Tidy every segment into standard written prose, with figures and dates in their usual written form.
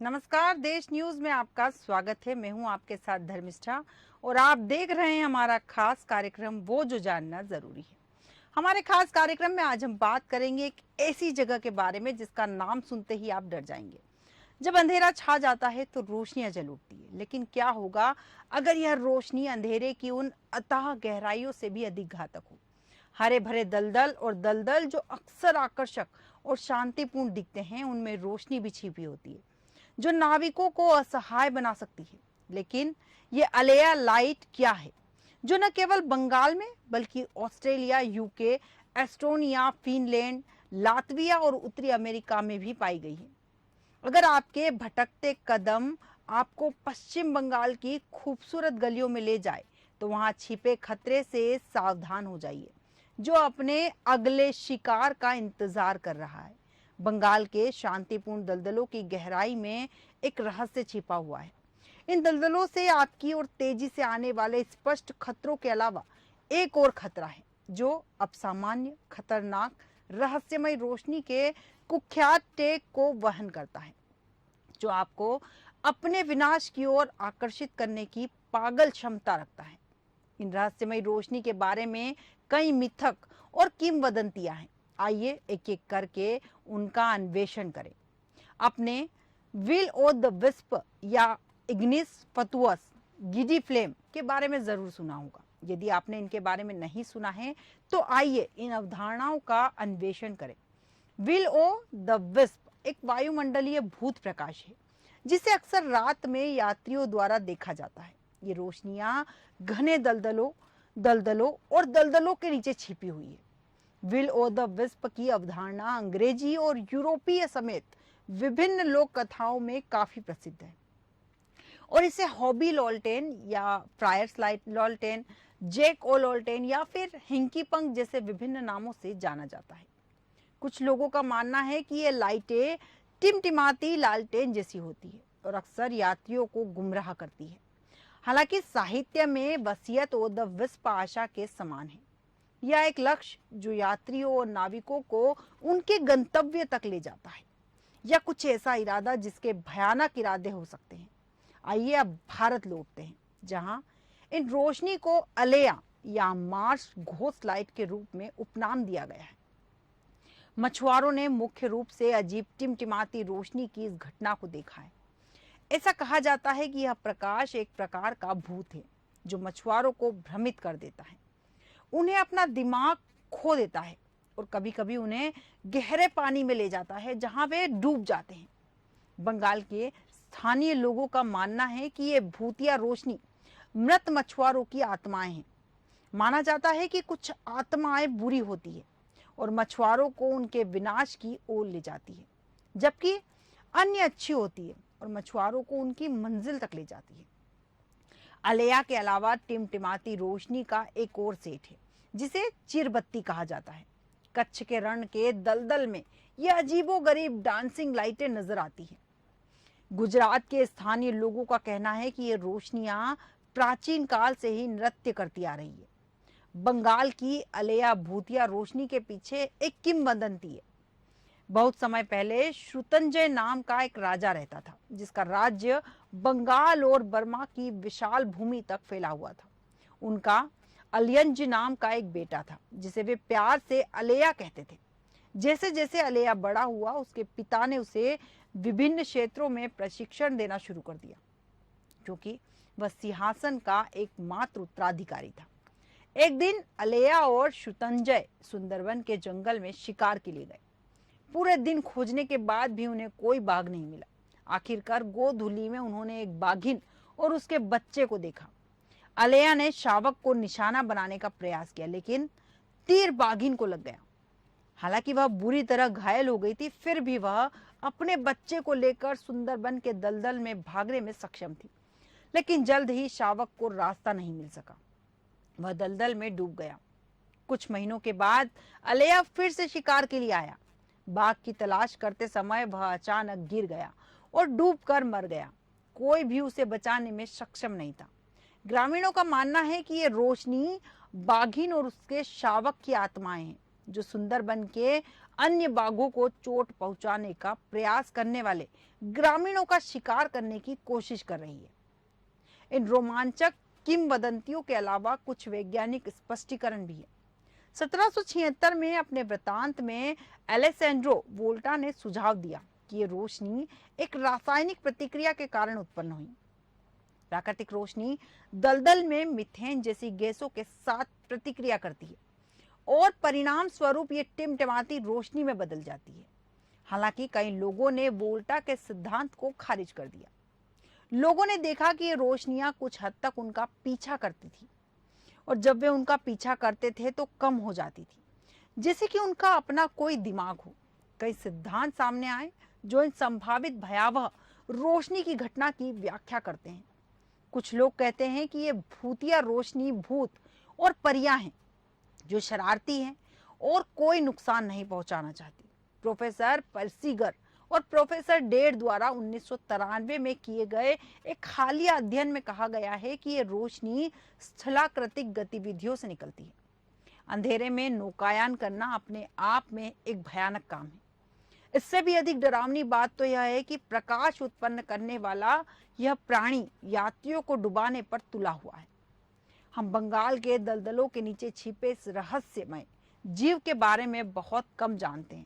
नमस्कार, देश न्यूज में आपका स्वागत है। मैं हूं आपके साथ धर्मिष्ठा और आप देख रहे हैं हमारा खास कार्यक्रम वो जो जानना जरूरी है। हमारे खास कार्यक्रम में आज हम बात करेंगे एक ऐसी जगह के बारे में जिसका नाम सुनते ही आप डर जाएंगे। जब अंधेरा छा जाता है तो रोशनियां जल उठती है, लेकिन क्या होगा अगर यह रोशनी अंधेरे की उन अथाह गहराइयों से भी अधिक घातक हो। हरे भरे दलदल और दलदल जो अक्सर आकर्षक और शांतिपूर्ण दिखते हैं, उनमें रोशनी भी छिपी होती है जो नाविकों को असहाय बना सकती है। लेकिन ये अलेया लाइट क्या है, जो न केवल बंगाल में बल्कि Australia, UK, Estonia, Finland, Latvia और उत्तरी अमेरिका में भी पाई गई है। अगर आपके भटकते कदम आपको पश्चिम बंगाल की खूबसूरत गलियों में ले जाए तो वहां छिपे खतरे से सावधान हो जाइए, जो अपने अगले शिकार का इंतजार कर रहा है। बंगाल के शांतिपूर्ण दलदलों की गहराई में एक रहस्य छिपा हुआ है। इन दलदलों से आपकी और तेजी से आने वाले स्पष्ट खतरों के अलावा एक और खतरा है जो असामान्य, खतरनाक, रहस्यमय रोशनी के कुख्यात टेक को वहन करता है, जो आपको अपने विनाश की ओर आकर्षित करने की पागल क्षमता रखता है। इन रहस्यमय रोशनी के बारे में कई मिथक और किंवदंतियां हैं। आइए एक एक करके उनका अन्वेषण करें। अपने विल ओ द विस्प या इग्निस फतुअस गिडी फ्लेम के बारे में जरूर सुना होगा। यदि आपने इनके बारे में नहीं सुना है तो आइए इन अवधारणाओं का अन्वेषण करें। विल ओ द विस्प एक वायुमंडलीय भूत प्रकाश है जिसे अक्सर रात में यात्रियों द्वारा देखा जाता है। ये रोशनियां घने दलदलों और दलदलों के नीचे छिपी हुई है। विल ओ द विस्प की अवधारणा अंग्रेजी और यूरोपीय समेत विभिन्न लोक कथाओं में काफी प्रसिद्ध है और इसे हॉबी लॉल्टेन या फ्रायर्स लॉल्टेन, जैक ओ लॉल्टेन या फिर हिंकी पंख जैसे विभिन्न नामों से जाना जाता है। कुछ लोगों का मानना है कि ये लाइटें टिमटिमाती लालटेन जैसी होती है और अक्सर यात्रियों को गुमराह करती है। हालांकि साहित्य में वसीयत ओ द विस्प आशा के समान है। यह एक लक्ष्य जो यात्रियों और नाविकों को उनके गंतव्य तक ले जाता है, या कुछ ऐसा इरादा जिसके भयानक इरादे हो सकते हैं। आइए अब भारत लौटते हैं, जहां इन रोशनी को अलेया या मार्स घोस्ट लाइट के रूप में उपनाम दिया गया है। मछुआरों ने मुख्य रूप से अजीब टिमटिमाती रोशनी की इस घटना को देखा है। ऐसा कहा जाता है कि यह प्रकाश एक प्रकार का भूत है जो मछुआरों को भ्रमित कर देता है, उन्हें अपना दिमाग खो देता है और कभी कभी उन्हें गहरे पानी में ले जाता है जहां वे डूब जाते हैं। बंगाल के स्थानीय लोगों का मानना है कि ये भूतिया रोशनी मृत मछुआरों की आत्माएं हैं। माना जाता है कि कुछ आत्माएं बुरी होती है और मछुआरों को उनके विनाश की ओर ले जाती है, जबकि अन्य अच्छी होती है और मछुआरों को उनकी मंजिल तक ले जाती है। अलेया के अलावा टिमटिमाती रोशनी का एक और सेट है जिसे चिरबत्ती कहा जाता है। कच्छ के रण के दलदल में यह अजीबोगरीब डांसिंग लाइटें नजर आती हैं। गुजरात के स्थानीय लोगों का कहना है कि ये रोशनियां प्राचीन काल से ही नृत्य करती आ रही है। बंगाल की अलेया भूतिया रोशनी के पीछे एक किंवदंती है। बहुत समय पहले श्रुतंजय नाम का एक राजा रहता था जिसका राज्य बंगाल और बर्मा की विशाल भूमि तक फैला हुआ था। उनका अलियंज नाम का एक बेटा था जिसे वे प्यार से अलेया कहते थे। जैसे जैसे अलेया बड़ा हुआ, उसके पिता ने उसे विभिन्न क्षेत्रों में प्रशिक्षण देना शुरू कर दिया, क्योंकि वह सिंहासन का एकमात्र उत्तराधिकारी था। एक दिन अलेया और श्रुतंजय सुंदरवन के जंगल में शिकार के लिए गए। पूरे दिन खोजने के बाद भी उन्हें कोई बाघ नहीं मिला। आखिरकार गोधुली में उन्होंने एक बाघिन और उसके बच्चे को देखा। अलेया ने शावक को निशाना बनाने का प्रयास किया, लेकिन तीर बाघिन को लग गया। हालांकि वह बुरी तरह घायल हो गई थी, फिर भी वह अपने बच्चे को लेकर सुंदरबन के दलदल में भागने में सक्षम थी। लेकिन जल्द ही शावक को रास्ता नहीं मिल सका, वह दलदल में डूब गया। कुछ महीनों के बाद अलेया फिर से शिकार के लिए आया। बाघ की तलाश करते समय वह अचानक गिर गया और डूबकर मर गया। कोई भी उसे बचाने में सक्षम नहीं था। ग्रामीणों का मानना है कि ये रोशनी बाघिन और उसके शावक की आत्माएं हैं जो सुंदरबन के अन्य बाघों को चोट पहुंचाने का प्रयास करने वाले ग्रामीणों का शिकार करने की कोशिश कर रही है। इन रोमांचक किंवदंतियों के अलावा कुछ वैज्ञानिक स्पष्टीकरण भी है। 1776 में अपने वृत्तांत में एलेसेंड्रो वोल्टा ने सुझाव दिया कि ये रोशनी एक रासायनिक प्रतिक्रिया के कारण उत्पन्न हुई। प्राकृतिक रोशनी दलदल में मीथेन जैसी गैसों के साथ प्रतिक्रिया करती है और परिणाम स्वरूप ये टिमटिमाती रोशनी में बदल जाती है। हालांकि कई लोगों ने वोल्टा के सिद्धांत को खारिज कर दिया। लोगों ने देखा कि ये रोशनियां कुछ हद तक उनका पीछा करती थी और जब वे उनका पीछा करते थे तो कम हो जाती थी, जैसे कि उनका अपना कोई दिमाग हो। कई सिद्धांत सामने आए जो इन संभावित भयावह रोशनी की घटना की व्याख्या करते हैं। कुछ लोग कहते हैं कि ये भूतिया रोशनी भूत और परियां हैं जो शरारती हैं और कोई नुकसान नहीं पहुंचाना चाहती। प्रोफेसर पर्सीगर और प्रोफेसर डेड द्वारा 1993 में किए गए एक हालिया अध्ययन में कहा गया है कि ये रोशनी स्थलाकृतिक गतिविधियों से निकलती है। अंधेरे में नौकायान करना अपने आप में एक भयानक काम है। इससे भी अधिक डरावनी बात तो यह है कि प्रकाश उत्पन्न करने वाला यह प्राणी यात्रियों को डुबाने पर तुला हुआ है। हम बंगाल के दलदलों के नीचे छिपे इस रहस्यमय जीव के बारे में बहुत कम जानते हैं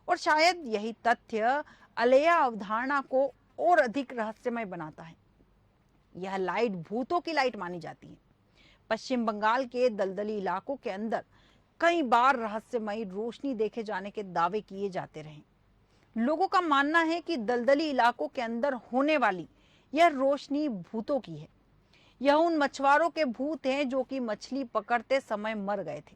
और शायद यही तथ्य अलेया अवधारणा को और अधिक रहस्यमय बनाता है। यह लाइट भूतों की लाइट मानी जाती है। पश्चिम बंगाल के दलदली इलाकों के अंदर कई बार रहस्यमयी रोशनी देखे जाने के दावे किए जाते रहे। लोगों का मानना है कि दलदली इलाकों के अंदर होने वाली यह रोशनी भूतों की है। यह उन मछुआरों के भूत हैं जो कि मछली पकड़ते समय मर गए थे।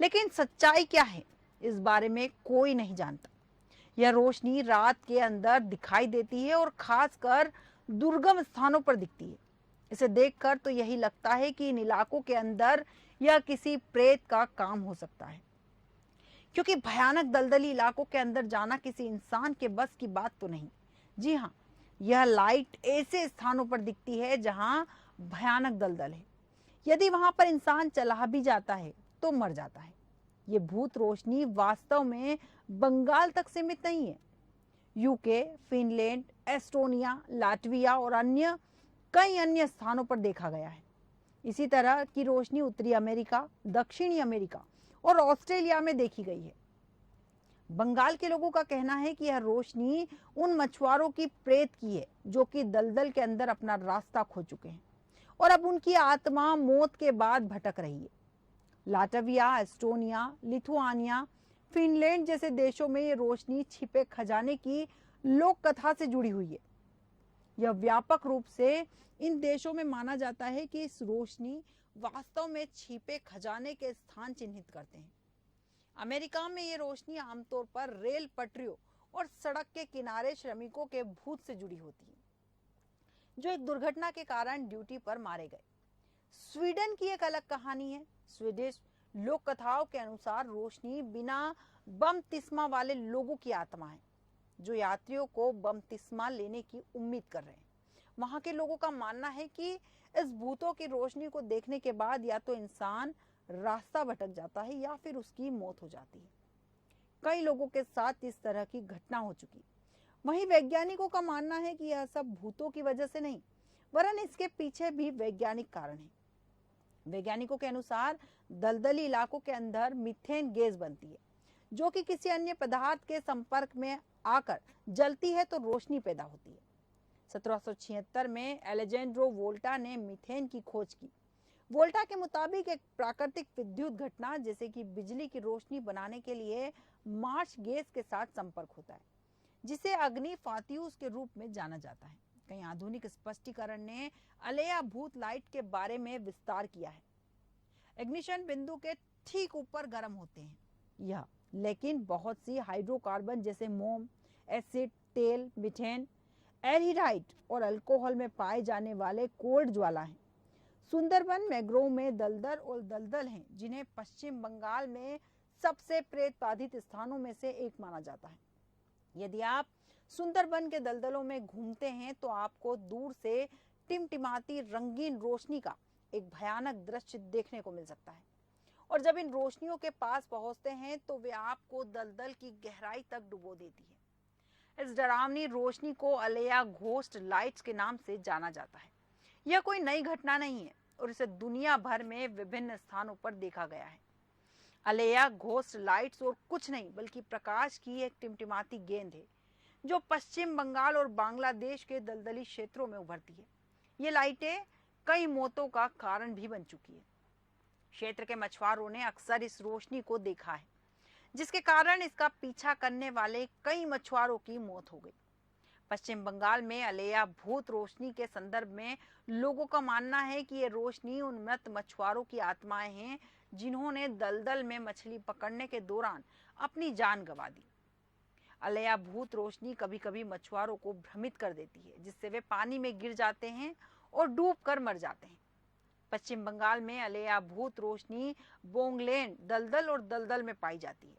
लेकिन सच्चाई क्या है, इस बारे में कोई नहीं जानता। यह रोशनी रात के अंदर दिखाई देती है और खासकर दुर्गम स्थानों पर दिखती है। इसे देखकर तो यही लगता है कि इन इलाकों के अंदर यह किसी प्रेत का काम हो सकता है, क्योंकि भयानक दलदली इलाकों के अंदर जाना किसी इंसान के बस की बात तो नहीं। जी हाँ, यह लाइट ऐसे स्थानों पर दिखती है जहां भयानक दलदल है। यदि वहां पर इंसान चला भी जाता है तो मर जाता है। ये भूत रोशनी वास्तव में बंगाल तक सीमित नहीं है। यूके, फिनलैंड, एस्टोनिया, लाटविया और कई अन्य स्थानों पर देखा गया है। इसी तरह की रोशनी उत्तरी अमेरिका, दक्षिणी अमेरिका और ऑस्ट्रेलिया में देखी गई है। बंगाल के लोगों का कहना है कि यह रोशनी उन मछुआरों की प्रेत की है जो कि दलदल के अंदर अपना रास्ता खो चुके हैं और अब उनकी आत्मा मौत के बाद भटक रही है। लाटविया, एस्टोनिया, लिथुआनिया, फिनलैंड जैसे देशों में ये रोशनी छिपे खजाने की लोक कथा से जुड़ी हुई है। यह व्यापक रूप से इन देशों में माना जाता है कि इस रोशनी वास्तव में छिपे खजाने के स्थान चिन्हित करते हैं। अमेरिका में ये रोशनी आमतौर पर रेल पटरियों और सड़क के किनारे श्रमिकों के भूत से जुड़ी होती है जो एक दुर्घटना के कारण ड्यूटी पर मारे गए। स्वीडन की एक अलग कहानी है। स्वीडिश लोक कथाओं के अनुसार रोशनी बिना बपतिस्मा वाले लोगों की आत्मा है जो यात्रियों को बपतिस्मा लेने की उम्मीद कर रहे हैं। वहां के लोगों का मानना है कि इस भूतों की रोशनी को देखने के बाद या तो इंसान रास्ता भटक जाता है या फिर उसकी मौत हो जाती है। कई लोगों के साथ इस तरह की घटना हो चुकी। वहीं वैज्ञानिकों का मानना है कि यह सब भूतों की वजह से नहीं, वरन इसके पीछे भी वैज्ञानिक कारण है। वैज्ञानिकों के अनुसार दलदली इलाकों के अंदर मीथेन गैस बनती है जो कि किसी अन्य पदार्थ के संपर्क में आकर जलती है तो रोशनी पैदा होती है। 1776 में एलेजेंड्रो वोल्टा ने मीथेन की खोज की। वोल्टा के मुताबिक एक प्राकृतिक विद्युत घटना जैसे कि बिजली की रोशनी बनाने के लिए मार्च गैस के साथ संपर्क होता है जिसे अग्नि फातियूस के रूप में जाना जाता है। कई आधुनिक स्पष्टीकरण ने अलेया भूत लाइट के बारे में विस्तार किया है। इग्निशन बिंदु के ठीक ऊपर गर्म होते हैं यह, लेकिन बहुत सी हाइड्रोकार्बन जैसे मोम, एसिड, तेल, मीथेन, एल्डिहाइड और अल्कोहल में पाए जाने वाले कोल्ड ज्वाला हैं। सुंदरबन मैंग्रोव में दलदल हैं जिन्हें पश्चिम बंगाल में सबसे प्रेत बाधित स्थानों में से एक माना जाता है। यदि आप सुंदरबन के दलदलों में घूमते हैं तो आपको दूर से टिमटिमाती रंगीन रोशनी का एक भयानक दृश्य देखने को मिल सकता है और जब इन रोशनियों के पास पहुंचते हैं तो वे आपको दलदल की गहराई तक डुबो देती है। इस डरावनी रोशनी को अलेया घोस्ट लाइट्स के नाम से जाना जाता है। यह कोई नई घटना नहीं है और इसे दुनिया भर में विभिन्न स्थानों पर देखा गया है। अलेया घोस्ट लाइट्स और कुछ नहीं बल्कि प्रकाश की एक टिमटिमाती गेंद है जो पश्चिम बंगाल और बांग्लादेश के दलदली क्षेत्रों में उभरती है। ये लाइटें कई मौतों का कारण भी बन चुकी है। क्षेत्र के मछुआरों ने अक्सर इस रोशनी को देखा है, जिसके कारण इसका पीछा करने वाले कई मछुआरों की मौत हो गई। पश्चिम बंगाल में अलेया भूत रोशनी के संदर्भ में लोगों का मानना है कि ये रोशनी उन मृत मछुआरों की आत्माएं हैं जिन्होंने दलदल में मछली पकड़ने के दौरान अपनी जान गंवा दी। अलेया भूत रोशनी कभी कभी मछुआरों को भ्रमित कर देती है, जिससे वे पानी में गिर जाते हैं और डूबकर मर जाते हैं। पश्चिम बंगाल में अलेया भूत रोशनी बोंगलेन दलदल और दलदल में पाई जाती है।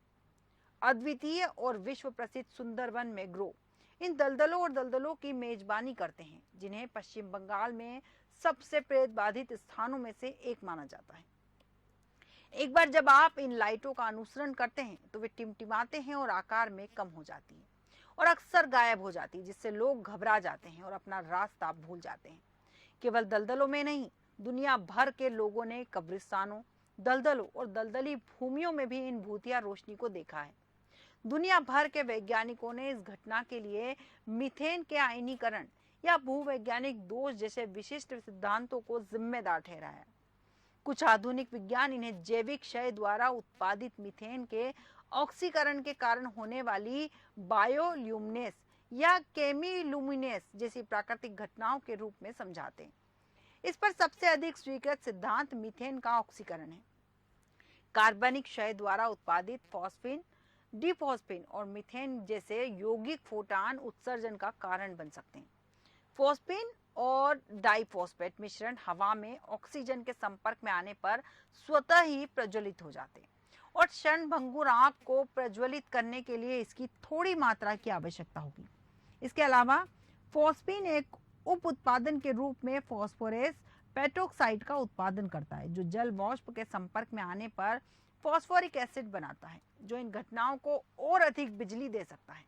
अद्वितीय और विश्व प्रसिद्ध सुंदरवन मैंग्रोव इन दलदलों और दलदलों की मेजबानी करते हैं, जिन्हें पश्चिम बंगाल में सबसे प्रेत बाधित स्थानों में से एक माना जाता है। एक बार जब आप इन लाइटों का अनुसरण करते हैं तो वे टिमटिमाते हैं और आकार में कम हो जाती हैं और अक्सर गायब हो जाती है, जिससे लोग घबरा जाते हैं और अपना रास्ता भूल जाते हैं। केवल दलदलों में नहीं, दुनिया भर के लोगों ने कब्रिस्तानों, दलदलों और दलदली भूमियों में भी इन भूतिया रोशनी को देखा है। दुनिया भर के वैज्ञानिकों ने इस घटना के लिए मीथेन के आयनीकरण या भूवैज्ञानिक दोष जैसे विशिष्ट सिद्धांतों को जिम्मेदार ठहराया। कुछ आधुनिक विज्ञान इन्हें जैविक क्षय द्वारा उत्पादित मीथेन के ऑक्सीकरण के कारण होने वाली बायोल्यूमिनेस या केमिलुमिनेस जैसी प्राकृतिक घटनाओं के रूप में समझाते हैं। इस पर सबसे अधिक स्वीकृत सिद्धांत मीथेन का ऑक्सीकरण है। कार्बनिक क्षय द्वारा उत्पादित फॉस्फीन, डिफॉस्फीन और मीथेन जैसे यौगिक फोटान उत्सर्जन का कारण बन सकते हैं। फॉस्फीन और डाइफॉस्फेट मिश्रण हवा में ऑक्सीजन के संपर्क में आने पर स्वतः ही प्रज्वलित हो जाते हैं और क्षणभंगुर आग को प्रज्वलित करने के लिए इसकी थोड़ी मात्रा की आवश्यकता होगी। इसके अलावा फॉस्फीन एक उप उत्पादन के रूप में फॉस्फोरस पेट्रोक्साइड का उत्पादन करता है, जो जल वाष्प के संपर्क में आने पर फॉस्फोरिक एसिड बनाता है, जो इन घटनाओं को और अधिक बिजली दे सकता है।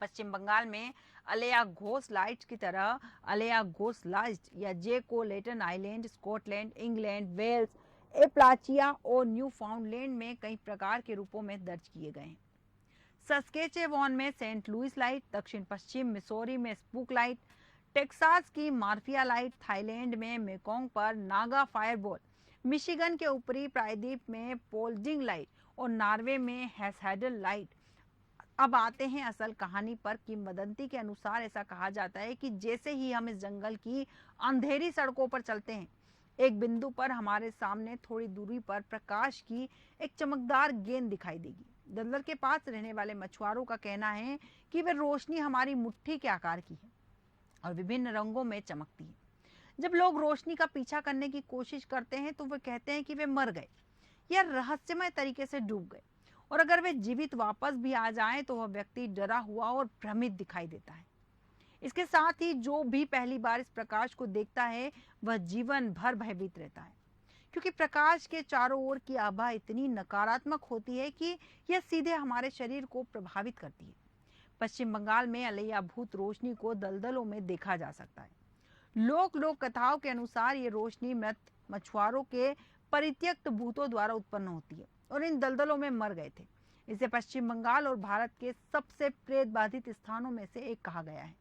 पश्चिम बंगाल में अलेया घोस्ट लाइट्स की तरह अलेया घोस्ट लाइट्स या जेको लेटन आइलैंड, स्कॉटलैंड, इंग्लैंड, वेल्स, एप्लाचिया और न्यू फाउंडलैंड में कई प्रकार के रूपों में दर्ज किए गए हैं। सस्केचेवॉन में सेंट लुइस लाइट, दक्षिण पश्चिम मिसौरी में स्पूक लाइट, टेक्सास की मार्फिया लाइट, थाईलैंड में मेकोंग पर नागा फायरबॉल, मिशिगन के ऊपरी प्रायद्वीप में पोल्डिंग लाइट और नॉर्वे में हैसहेडल लाइट। अब आते हैं असल कहानी पर। किंवदंती के अनुसार ऐसा कहा जाता है कि जैसे ही हम इस जंगल की अंधेरी सड़कों पर चलते हैं, एक बिंदु पर हमारे सामने थोड़ी दूरी पर प्रकाश की एक चमकदार गेंद दिखाई देगी। दलदल के पास रहने वाले मछुआरों का कहना है कि वह रोशनी हमारी मुट्ठी के आकार की है और विभिन्न रंगों में चमकती है। जब लोग रोशनी का पीछा करने की कोशिश करते हैं तो वे कहते हैं कि वे मर गए या रहस्यमय तरीके से डूब गए, और अगर वे जीवित वापस भी आ जाएं तो वह व्यक्ति डरा हुआ और भ्रमित दिखाई देता है। इसके साथ ही जो भी पहली बार इस प्रकाश को देखता है वह जीवन भर भयभीत रहता है, क्योंकि प्रकाश के चारों ओर की आभा इतनी नकारात्मक होती है कि यह सीधे हमारे शरीर को प्रभावित करती है। पश्चिम बंगाल में अलेया भूत रोशनी को दलदलों में देखा जा सकता है। लोक कथाओं के अनुसार ये रोशनी मृत मछुआरों के परित्यक्त भूतों द्वारा उत्पन्न होती है और इन दलदलों में मर गए थे। इसे पश्चिम बंगाल और भारत के सबसे प्रेत बाधित स्थानों में से एक कहा गया है।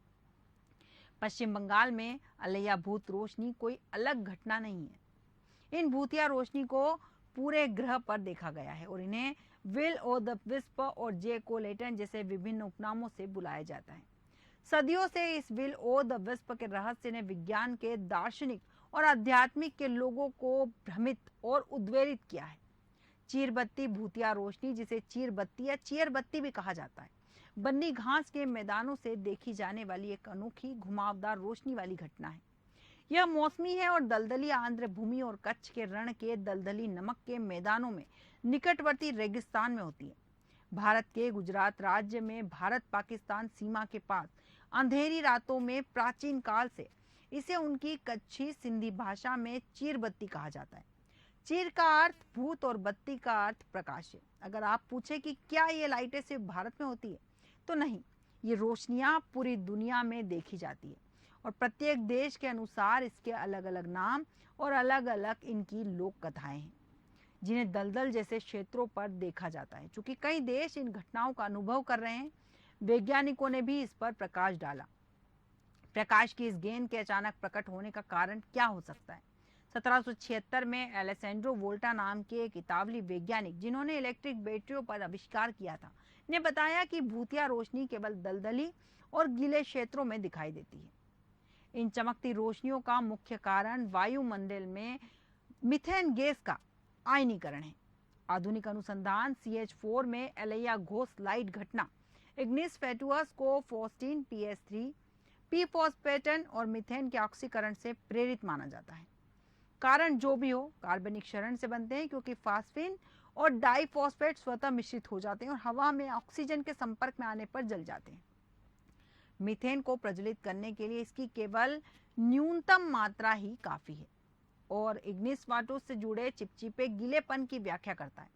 पश्चिम बंगाल में अलेया भूत रोशनी कोई अलग घटना नहीं है। इन भूतिया रोशनी को पूरे ग्रह पर देखा गया है और इन्हें विल ओ द विस्प और जेको लेटन जैसे विभिन्न उपनामों से बुलाया जाता है। सदियों से इस विल ओ द विस्प के रहस्य ने विज्ञान के दार्शनिक और आध्यात्मिक के लोगों को भ्रमित और उद्वेलित किया है। चीरबत्ती भूतिया रोशनी, जिसे चीरबत्ती या चीयरबत्ती भी कहा जाता है, बन्नी घास के मैदानों से देखी जाने वाली एक अनोखी घुमावदार रोशनी वाली घटना है। यह मौसमी है और दलदली आंध्र भूमि और कच्छ के रण के दलदली नमक के मैदानों में निकटवर्ती रेगिस्तान में होती है। भारत के गुजरात राज्य में भारत पाकिस्तान सीमा के पास अंधेरी रातों में प्राचीन काल से इसे उनकी कच्छी सिंधी भाषा में चीरबत्ती कहा जाता है। चिर का अर्थ भूत और बत्ती का अर्थ प्रकाश है। अगर आप पूछे कि क्या ये लाइटें सिर्फ भारत में होती है, तो नहीं, ये रोशनियां पूरी दुनिया में देखी जाती है और प्रत्येक देश के अनुसार इसके अलग अलग नाम और अलग अलग इनकी लोक कथाएं हैं, जिन्हें दलदल जैसे क्षेत्रों पर देखा जाता है। चूंकि कई देश इन घटनाओं का अनुभव कर रहे हैं, वैज्ञानिकों ने भी इस पर प्रकाश डाला। प्रकाश की इस गेंद के अचानक प्रकट होने का कारण क्या हो सकता है? 1776 में एलेसेंड्रो वोल्टा नाम के एक इतालवी वैज्ञानिक, जिन्होंने इलेक्ट्रिक बैटरियों पर आविष्कार किया था, ने बताया कि भूतिया रोशनी केवल दलदली और गीले क्षेत्रों में दिखाई देती है। इन चमकती रोशनियों का मुख्य कारण वायुमंडल में मीथेन गैस का आयनीकरण है। आधुनिक अनुसंधान CH4 में एलिया घोष लाइट घटना, इग्निस फेटुअस को फोस्टीन PS3 पी फॉस्फेटन और मीथेन के ऑक्सीकरण से प्रेरित माना जाता है। कारण जो भी हो, कार्बनिक क्षरण से बनते हैं, क्योंकि फास्फिन और डाइफॉस्फेट स्वतः मिश्रित हो जाते हैं और हवा में ऑक्सीजन के संपर्क में आने पर जल जाते हैं। मीथेन को प्रज्वलित करने के लिए इसकी केवल न्यूनतम मात्रा ही काफी है और इग्निस फाटूस से जुड़े चिपचिपे गीलेपन की व्याख्या करता है।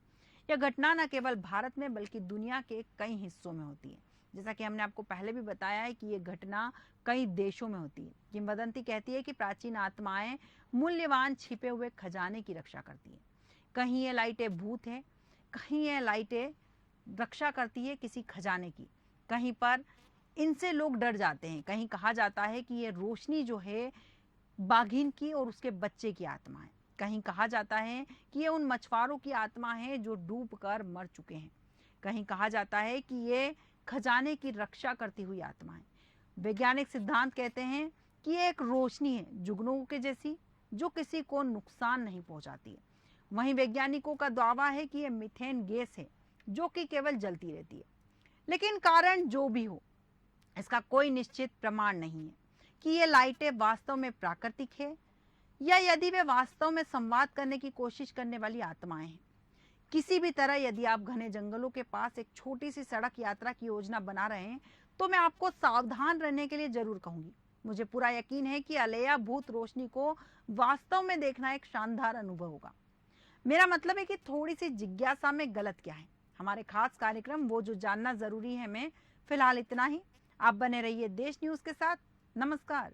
यह घटना न केवल भारत में बल्कि दुनिया के कई हिस्सों में होती है। जैसा कि हमने आपको पहले भी बताया है कि यह घटना कई देशों में होती है। किंवदंती कहती है कि प्राचीन आत्माएं मूल्यवान छिपे हुए खजाने की रक्षा करती है। कहीं ये लाइटें भूत हैं, कहीं ये लाइटें रक्षा करती है किसी खजाने की, कहीं पर इनसे लोग डर जाते हैं, कहीं कहा जाता है कि ये रोशनी जो है बाघिन की और उसके बच्चे की आत्मा है, कहीं कहा जाता है कि ये उन मछुआरों की आत्मा है जो डूबकर मर चुके हैं, कहीं कहा जाता है कि ये खजाने की रक्षा करती हुई आत्मा है। वैज्ञानिक सिद्धांत कहते हैं कि ये एक रोशनी है जुगनू के जैसी, जो किसी को नुकसान नहीं पहुंचाती है। वहीं वैज्ञानिकों का दावा है कि यह मीथेन गैस है जो कि केवल जलती रहती है। लेकिन कारण जो भी हो, इसका कोई निश्चित प्रमाण नहीं है कि ये लाइटें वास्तव में प्राकृतिक है या यदि वे वास्तव में संवाद करने की कोशिश करने वाली आत्माएं हैं। किसी भी तरह यदि आप घने जंगलों के पास एक छोटी सी सड़क यात्रा की योजना बना रहे हैं, तो मैं आपको सावधान रहने के लिए जरूर कहूंगी। मुझे पूरा यकीन है कि अलेया भूत रोशनी को वास्तव में देखना एक शानदार अनुभव होगा। मेरा मतलब है कि थोड़ी सी जिज्ञासा में गलत क्या है। हमारे खास कार्यक्रम वो जो जानना जरूरी है में फिलहाल इतना ही। आप बने रहिए देश न्यूज के साथ। नमस्कार।